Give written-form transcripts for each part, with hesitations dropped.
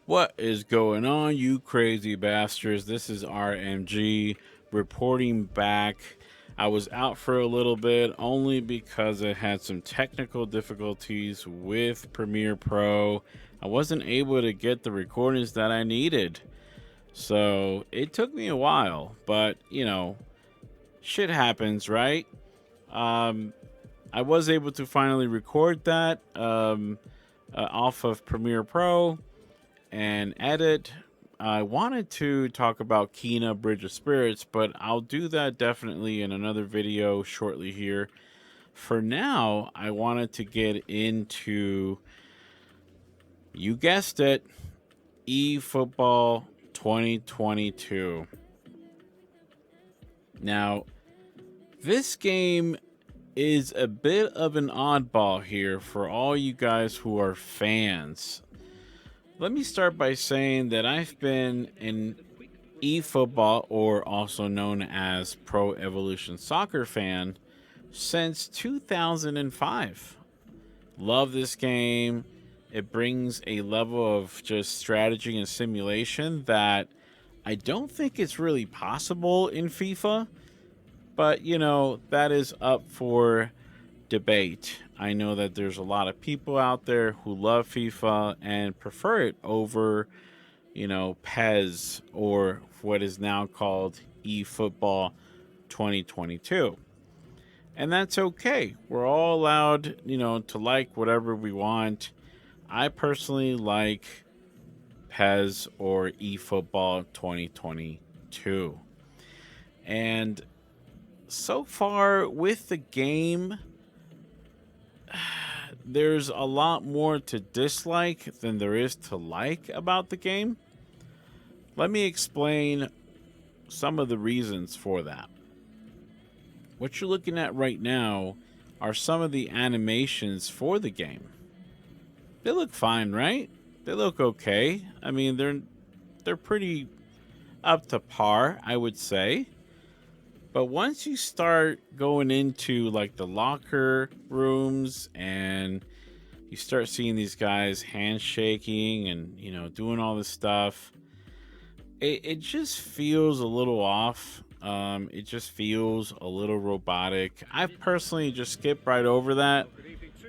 What is going on, you crazy bastards? This is RMG reporting back. I was out for a little bit only because I had some technical difficulties with Premiere Pro. I wasn't able to get the recordings that I needed. So it took me a while, but shit happens, right? Um, I was able to finally record that off of Premiere Pro and edit. I wanted to talk about Kina Bridge of Spirits, but I'll do that definitely in another video shortly here. For now, I wanted to get into, you guessed it, eFootball 2022. Now, this game is a bit of an oddball here for all you guys who are fans. Let me start by saying that I've been an eFootball, or also known as Pro Evolution Soccer fan, since 2005. Love this game. It brings a level of just strategy and simulation that I don't think it's really possible in FIFA. But, that is up for debate. I know that there's a lot of people out there who love FIFA and prefer it over, PES, or what is now called eFootball 2022. And that's okay. We're all allowed, to like whatever we want. I personally like PES or eFootball 2022. And so far with the game, there's a lot more to dislike than there is to like about the game. Let me explain some of the reasons for that. What you're looking at right now are some of the animations for the game. They look fine, right? They look okay. I mean, they're pretty up to par, I would say. But once you start going into like the locker rooms and you start seeing these guys handshaking and, doing all this stuff, it just feels a little off. It just feels a little robotic. I personally just skip right over that.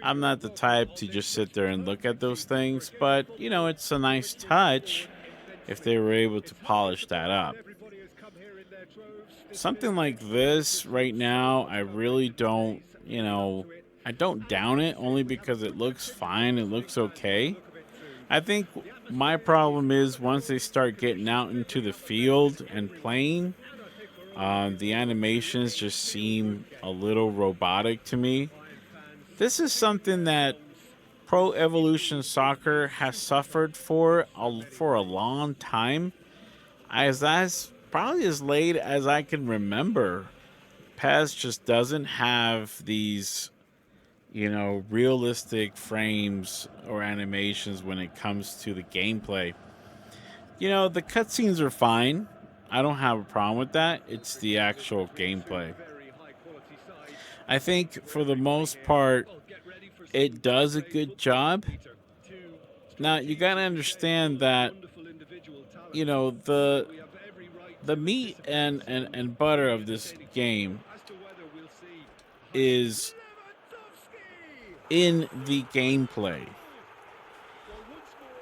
I'm not the type to just sit there and look at those things, but, it's a nice touch if they were able to polish that up. Something like this right now, I really don't, I don't down it only because it looks fine. It looks okay. I think my problem is once they start getting out into the field and playing, the animations just seem a little robotic to me. This is something that Pro Evolution Soccer has suffered for a long time, as probably as late as I can remember. PES just doesn't have these, realistic frames or animations when it comes to the gameplay. The cutscenes are fine. I don't have a problem with that. It's the actual gameplay. I think for the most part, it does a good job. Now, you got to understand that, the meat and butter of this game is in the gameplay.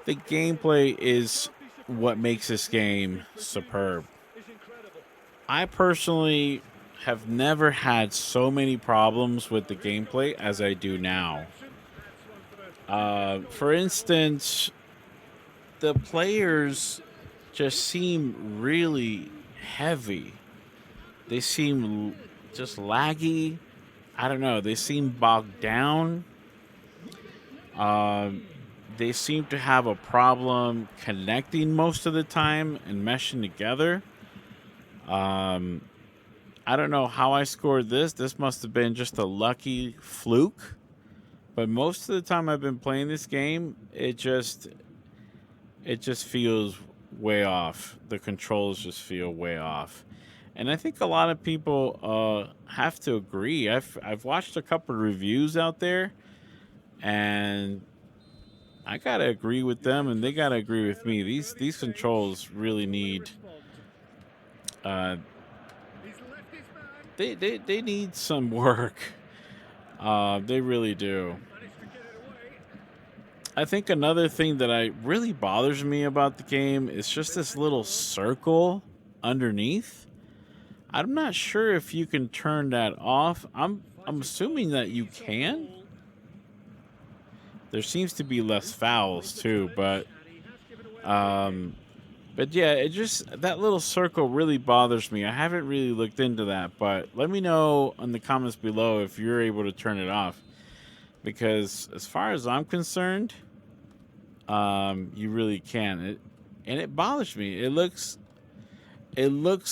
The gameplay is what makes this game superb. I personally have never had so many problems with the gameplay as I do now. For instance, the players just seem really heavy. They seem just laggy. I don't know. They seem bogged down. They seem to have a problem connecting most of the time and meshing together. I don't know how I scored this. This must have been just a lucky fluke. But most of the time I've been playing this game, it just feels way off. The controls just feel way off. And I think a lot of people have to agree. I've watched a couple of reviews out there, and I gotta agree with them, and they gotta agree with me. These controls really need uh they need some work. They really do. I think another thing that I really bothers me about the game is just this little circle underneath. I'm not sure if you can turn that off. I'm assuming that you can. There seems to be less fouls too, um but yeah, it just that little circle really bothers me. I haven't really looked into that, but let me know in the comments below if you're able to turn it off, because as far as I'm concerned, you really can. And it bothers me. It looks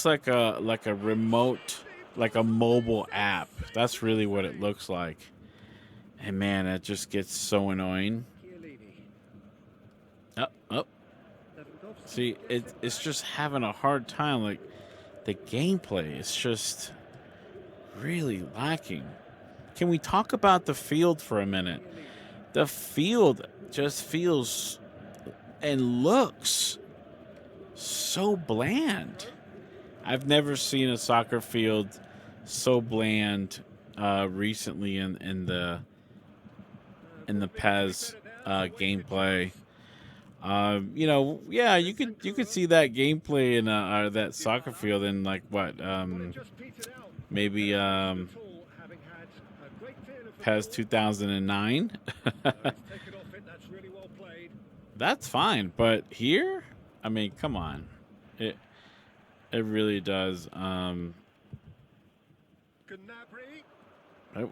like a remote, like a mobile app. That's really what it looks like. And man, that just gets so annoying. Oh, oh. See, it's just having a hard time. Like, the gameplay is just really lacking. Can we talk about the field for a minute? The field just feels and looks so bland. I've never seen a soccer field so bland recently in the PES gameplay. You know, yeah, you could see that gameplay in that soccer field in like what maybe PES 2009. That's fine, but here, I mean, come on, it it really does. Oh,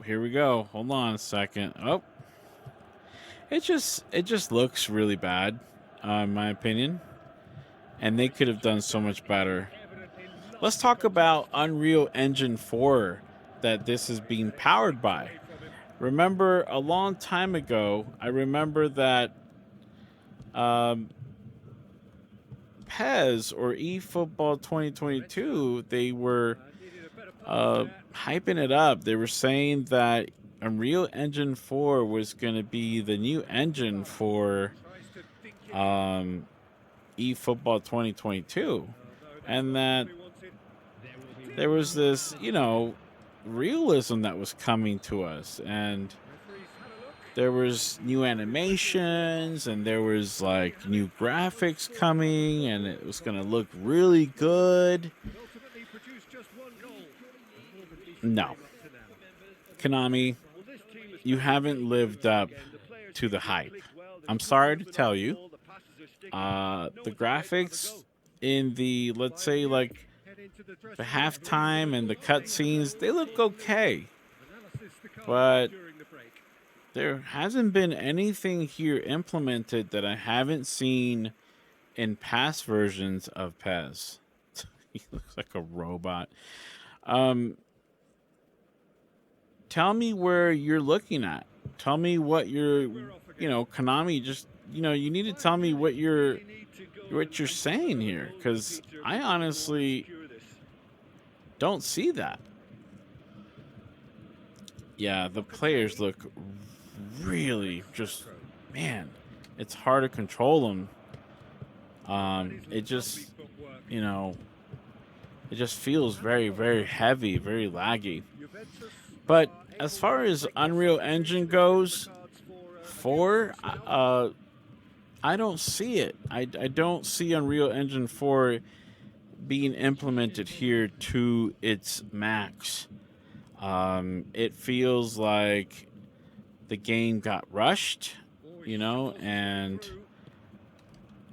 here we go. Hold on a second. Oh, it just looks really bad, in my opinion, and they could have done so much better. Let's talk about Unreal Engine 4 that this is being powered by. Remember a long time ago, I remember that um, PES or eFootball 2022, they were hyping it up. They were saying that Unreal Engine 4 was going to be the new engine for eFootball 2022. And that there was this, you know, realism that was coming to us. And there was new animations and there was like new graphics coming and it was going to look really good. No. Konami, you haven't lived up to the hype. I'm sorry to tell you. The graphics in the, let's say, like the halftime and the cutscenes, they look okay. But there hasn't been anything here implemented that I haven't seen in past versions of PES. He looks like a robot. Um, Tell me where you're looking at. Tell me what you're, you know, Konami. Just, you know, you need to tell me what you're saying here, because I honestly don't see that. Yeah, the players look really just, man, it's hard to control them. It just, you know, it just feels very heavy, very laggy. But as far as Unreal Engine goes, 4, I don't see it. I don't see Unreal Engine 4 being implemented here to its max. It feels like the game got rushed, you know, and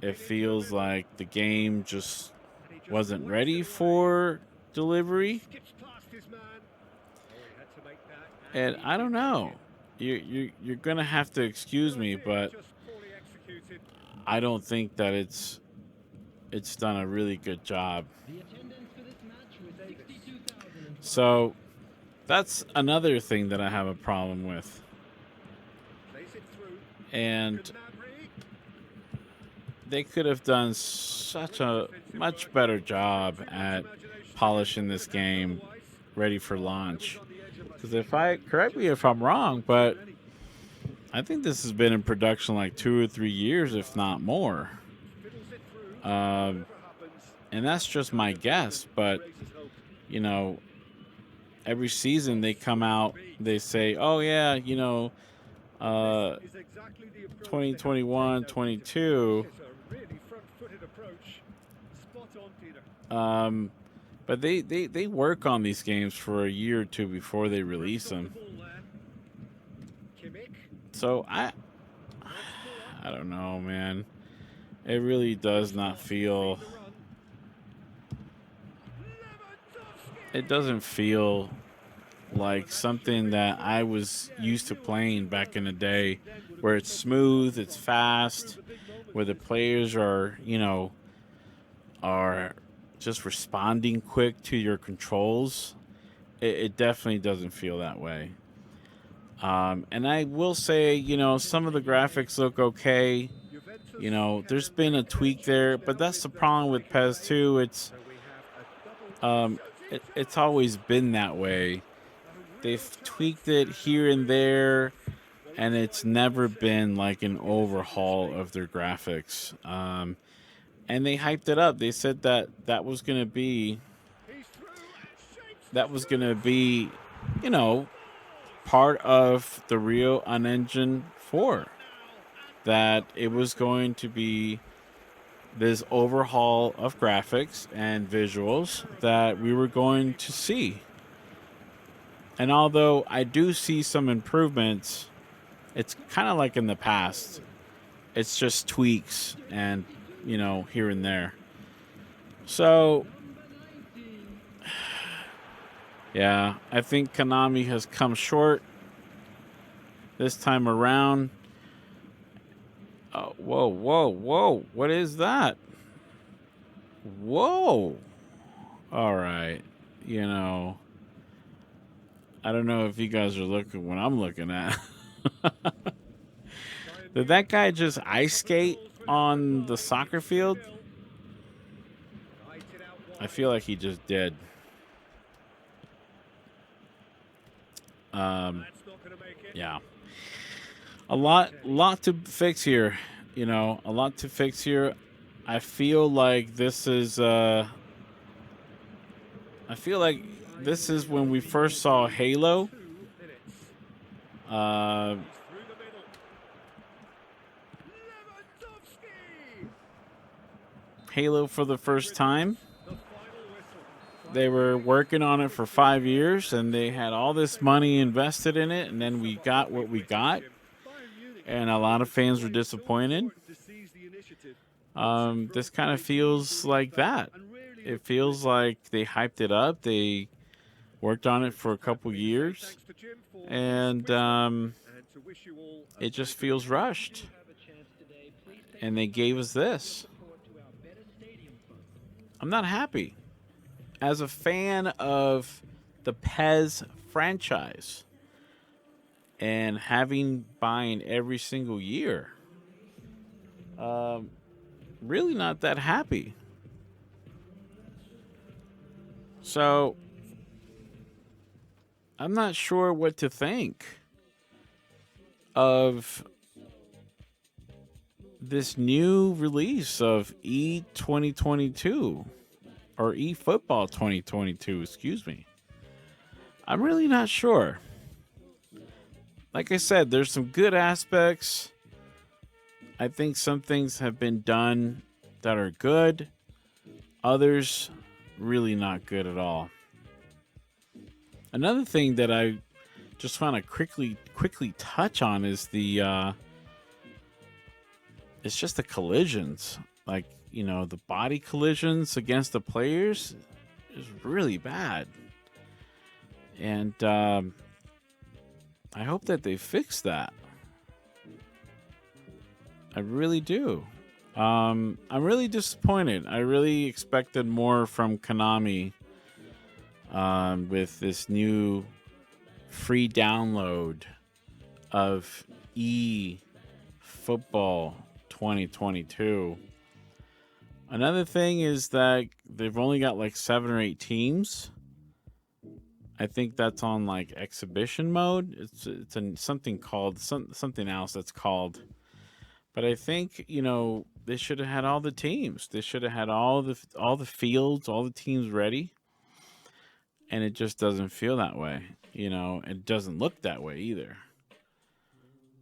it feels like the game just wasn't ready for delivery. And I don't know. You're gonna have to excuse me, but I don't think that it's done a really good job. So that's another thing that I have a problem with. And they could have done such a much better job at polishing this game ready for launch. Because if I correct me if I'm wrong, but I think this has been in production like 2 or 3 years, if not more. Um, and that's just my guess. But, you know, every season they come out, they say, oh, yeah, 2021, 22. But they work on these games for a year or two before they release them. So I don't know, man. It really does not feel. It doesn't feel like something that I was used to playing back in the day, where it's smooth, it's fast, where the players are just responding quick to your controls. It definitely doesn't feel that way. And I will say, some of the graphics look okay. There's been a tweak there, but that's the problem with PES 2. It's always been that way. They've tweaked it here and there, and it's never been like an overhaul of their graphics. And they hyped it up. They said that was gonna be you know, part of the real Unengine 4. That it was going to be this overhaul of graphics and visuals that we were going to see. And although I do see some improvements, it's kind of like in the past. It's just tweaks and, here and there. So, yeah, I think Konami has come short this time around. Whoa, whoa, whoa. What is that? Whoa. All right. I don't know if you guys are looking what I'm looking at. Did that guy just ice skate on the soccer field? I feel like he just did. Yeah. A lot to fix here. A lot to fix here. I feel like this is when we first saw Halo. Halo for the first time. They were working on it for 5 years, and they had all this money invested in it, and then we got what we got, and a lot of fans were disappointed. This kind of feels like that. It feels like they hyped it up. They worked on it for a couple years, and it just feels rushed. And they gave us this. I'm not happy. As a fan of the PES franchise and buying every single year, really not that happy. So I'm not sure what to think of this new release of E2022 or eFootball 2022, excuse me. I'm really not sure. Like I said, there's some good aspects. I think some things have been done that are good. Others, really not good at all. Another thing that I just want to quickly touch on is it's just the collisions. Like, the body collisions against the players is really bad. And I hope that they fix that. I really do. I'm really disappointed. I really expected more from Konami with this new free download of eFootball 2022. Another thing is that they've only got like 7 or 8 teams. I think that's on like exhibition mode. Something called something else that's called. But I think they should have had all the teams. They should have had all the fields, all the teams ready, and it just doesn't feel that way. It doesn't look that way either.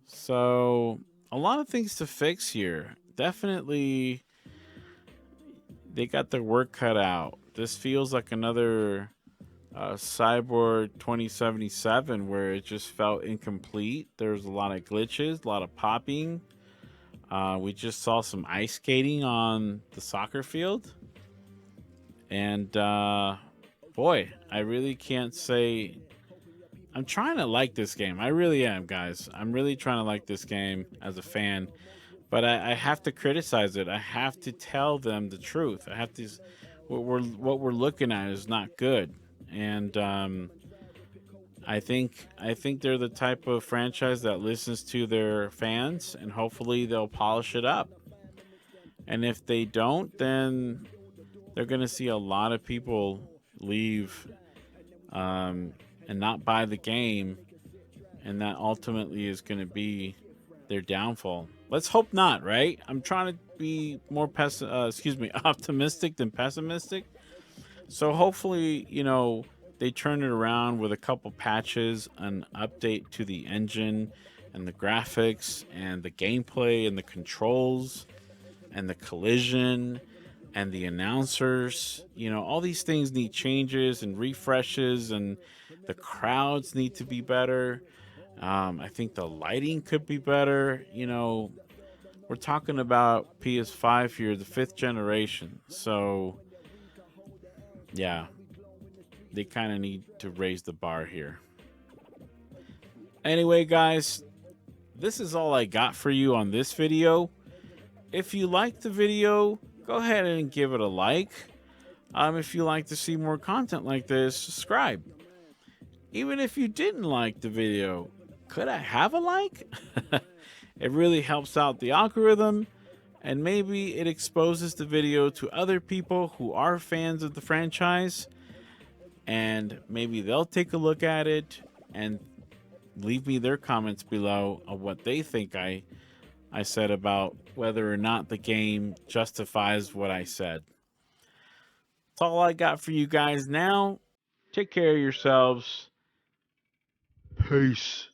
So a lot of things to fix here. Definitely, they got their work cut out. This feels like another Cyborg 2077 where it just felt incomplete. There's a lot of glitches, a lot of popping. We just saw some ice skating on the soccer field. And boy, I really can't say. I'm trying to like this game. I really am, guys. I'm really trying to like this game as a fan. But I have to criticize it. I have to tell them the truth. I have to. What we're looking at is not good. And I think they're the type of franchise that listens to their fans, and hopefully they'll polish it up. And if they don't, then they're gonna see a lot of people leave and not buy the game, and that ultimately is going to be their downfall. Let's hope not, right? I'm trying to be more optimistic than pessimistic. So hopefully, they turn it around with a couple patches, an update to the engine and the graphics and the gameplay and the controls and the collision and the announcers. All these things need changes and refreshes, and the crowds need to be better. I think the lighting could be better. We're talking about PS5 here, the fifth generation. So, yeah, they kind of need to raise the bar here. Anyway, guys, this is all I got for you on this video. If you liked the video, go ahead and give it a like. If you like to see more content like this, subscribe. Even if you didn't like the video, could I have a like? It really helps out the algorithm, and maybe it exposes the video to other people who are fans of the franchise, and maybe they'll take a look at it and leave me their comments below of what they think I said about whether or not the game justifies what I said. That's all I got for you guys now. Take care of yourselves. Peace.